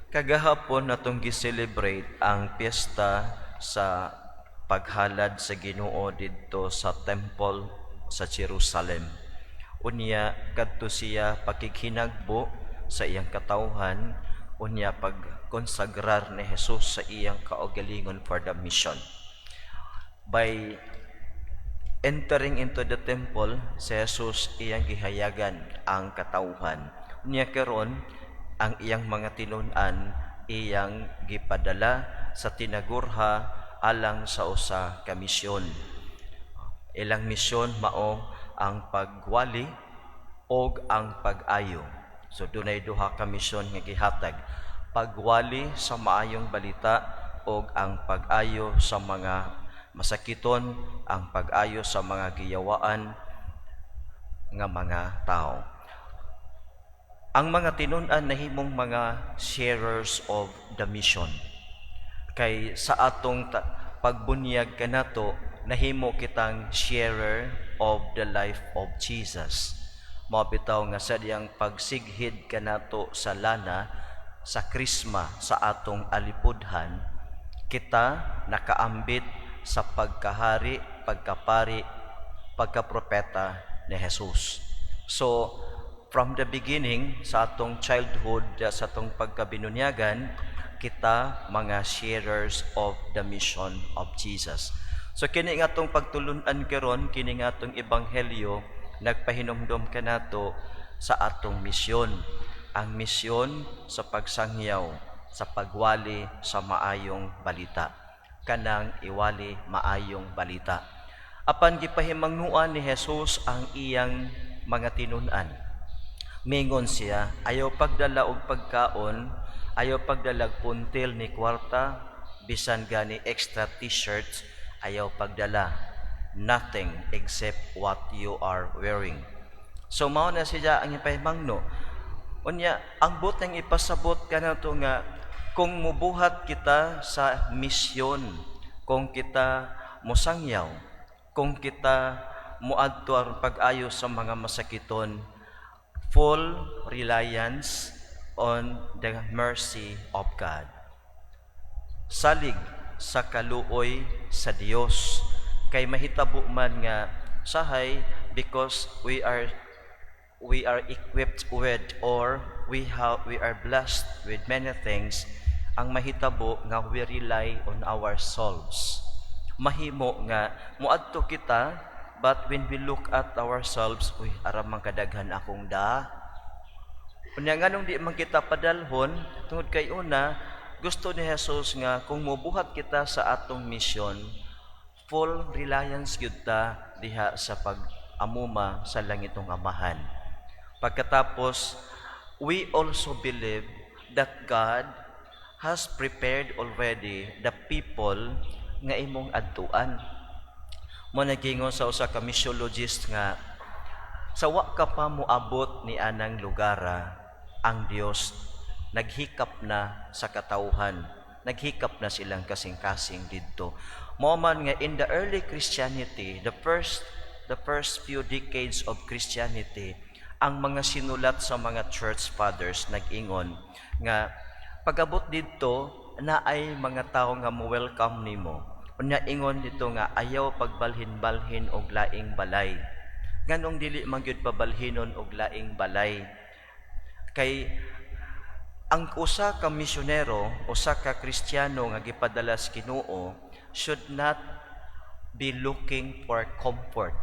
Kagahapon natong gi-celebrate ang piyesta sa paghalad sa Ginoo didto sa temple sa Jerusalem. Unya kadto siya pakighinagbo sa iyang katawhan, unya pagkonsagrar ni Jesus sa iyang kaugalingon for the mission. By entering into the temple, si Jesus iyang gihayagan ang katawhan. Unya karon ang iyang mga tinun-an iyang gipadala sa tinagurha alang sa usa ka misyon. Ilang misyon mao ang pagwali og ang pag-ayo. So dunay duha ka misyon nga gihatag: pagwali sa maayong balita og ang pag-ayo sa mga masakiton, ang pag-ayo sa mga giyawaan nga mga tao. Ang mga tinun-an nahimong mga sharers of the mission. Kay sa atong pagbunyag kanato, nahimo kitang sharer of the life of Jesus. Mao bitaw nga sa diyang pagsighid kanato sa lana sa krisma sa atong alipudhan, kita nakaambit sa pagkahari, pagkapari, pagkapropeta ni Jesus. So, from the beginning, sa atong childhood, sa atong pagkabinunyagan, kita mga sharers of the mission of Jesus. So kini nga atong pagtulunan karon, kini nga atong ebanghelyo nagpahinumdom kanato sa atong misyon. Ang misyon sa pagsangyaw, sa pagwali sa maayong balita. Kanang iwali maayong balita. Apan gipahimangnuan ni Jesus ang iyang mga tinun-an. Mingon siya, ayaw pagdala og pagkaon, ayaw pagdalag puntil ni kwarta, bisan gani extra t-shirts, ayaw pagdala. Nothing except what you are wearing. So mao na siya ang ipahimangno. Unya, ang butang ipasabot kanato nga kung mubuhat kita sa misyon, kung kita mosangyaw, kung kita muadto ang pag-ayo sa mga masakiton, full reliance on the mercy of God. Salig sa kaluoy sa Dios, kay mahitabo man nga sahay because we are equipped with, or we are blessed with many things. Ang mahitabo nga we rely on ourselves. Mahimo nga muadto kita, but when we look at ourselves, uy, aram man kadaghan akong da. Unya nganong di man kita padalhon tungod kay una, gusto ni Jesus nga kung mobuhat kita sa atong misyon, full reliance gyud ta diha sa pag-amuma sa langitong Amahan. Pagkatapos, we also believe that God has prepared already the people nga imong adtuan. Mo nagingon sa usa ka missiologist nga sa wa ka pa moabot ni anang lugara, ang Dios naghikap na sa katawhan, naghikap na silang kasing-kasing didto. Mao man nga in the early Christianity, the first few decades of Christianity, ang mga sinulat sa mga church fathers nag-ingon nga pag-abot didto naay mga tawo nga mo-welcome nimo. Unya ingon dito nga ayaw pagbalhin-balhin og laing balay. Nganong dili man gyud pabalhinon og laing balay? Kay ang usa ka misyonero, usa ka Kristiyano nga gipadala sa Ginoo should not be looking for comfort.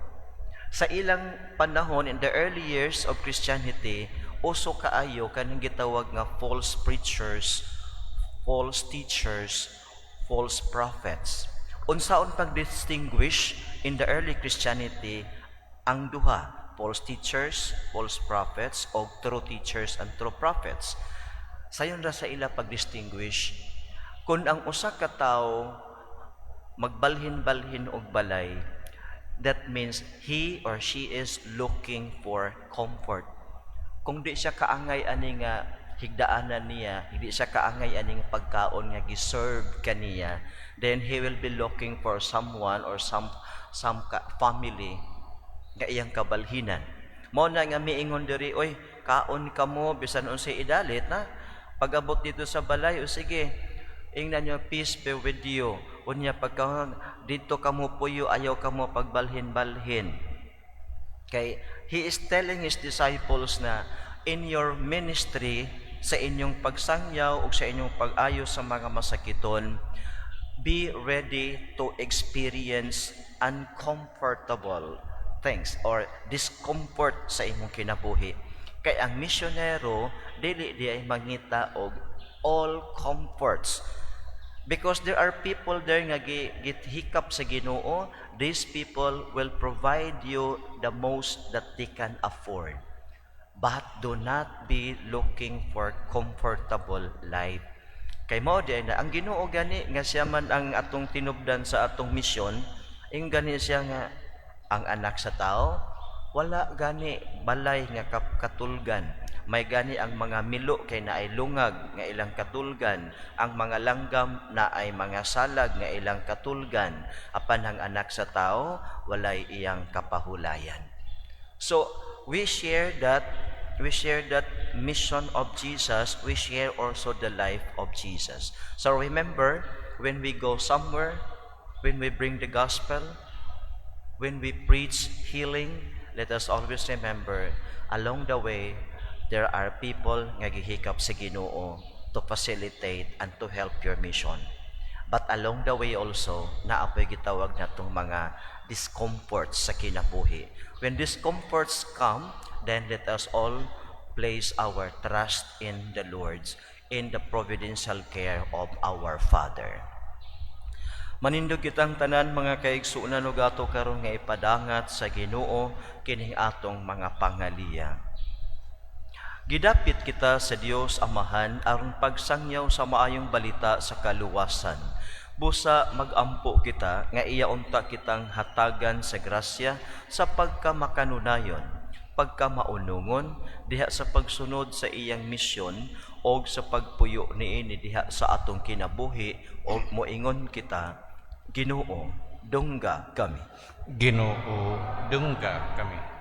Sa ilang panahon, in the early years of Christianity, uso kaayo kanang gitawag nga false preachers, false teachers, false prophets. Unsaon pag-distinguish in the early Christianity ang duha, false teachers, false prophets, o true teachers and true prophets? Sayon ra sa ila pag-distinguish, kung ang usa ka tawo magbalhin-balhin og balay, that means he or she is looking for comfort. Kung di siya kaangay ani nga higdaanan niya, hindi siya kaangay ani nga pagkaon nga giserve kaniya, then he will be looking for someone or some family nga iyang kabalhinan. Mao na nga miingon diri, oy, kaon kamo bisan unsay idalit na. Pag-abot dito sa balay, o sige, ingnan nyo, peace be with you. Unya, pagka dito kamo puyo, ayaw kamo pagbalhin-balhin. Kay, he is telling his disciples na, in your ministry, sa inyong pagsangyaw o sa inyong pag-ayo sa mga masakiton, be ready to experience uncomfortable things or discomfort sa imong kinabuhi. Kay ang misyonero dili di ay mangita og all comforts. Because there are people there nga githikap sa Ginoo, these people will provide you the most that they can afford. But do not be looking for comfortable life. Kay mao di na ang Ginoo gani nga siya man ang atong tinubdan sa atong misyon, ing gani siya nga ang anak sa tao wala gani balay nga katulgan. May gani ang mga milo kay naay lungag nga ilang katulgan, ang mga langgam na ay mga salag nga ilang katulgan, apan ang anak sa tao walay iyang kapahulayan. So we share that mission of Jesus. We share also the life of Jesus. So remember, when we go somewhere, when we bring the gospel, when we preach healing, let us always remember, along the way, there are people nga gihikap sa Ginoo to facilitate and to help your mission. But along the way also, naapoy gitawag natong mga discomforts sa kinabuhi. When discomforts come, then let us all place our trust in the Lord, in the providential care of our Father. Manindog kitang tanan mga kaigsuunan ug ato karon nga ipadangat sa Ginoo kining atong mga pangaliya. Gidapit kita sa Dios Amahan aron pagsangyaw sa maayong balita sa kaluwasan. Busa magampo kita nga iya unta kitang hatagan sa grasya sa pagkamakanunayon, pagkamaunungon diha sa pagsunod sa iyang misyon og sa pagpuyo niini diha sa atong kinabuhi og moingon kita, Ginoo, dungga kami. Ginoo, dungga kami.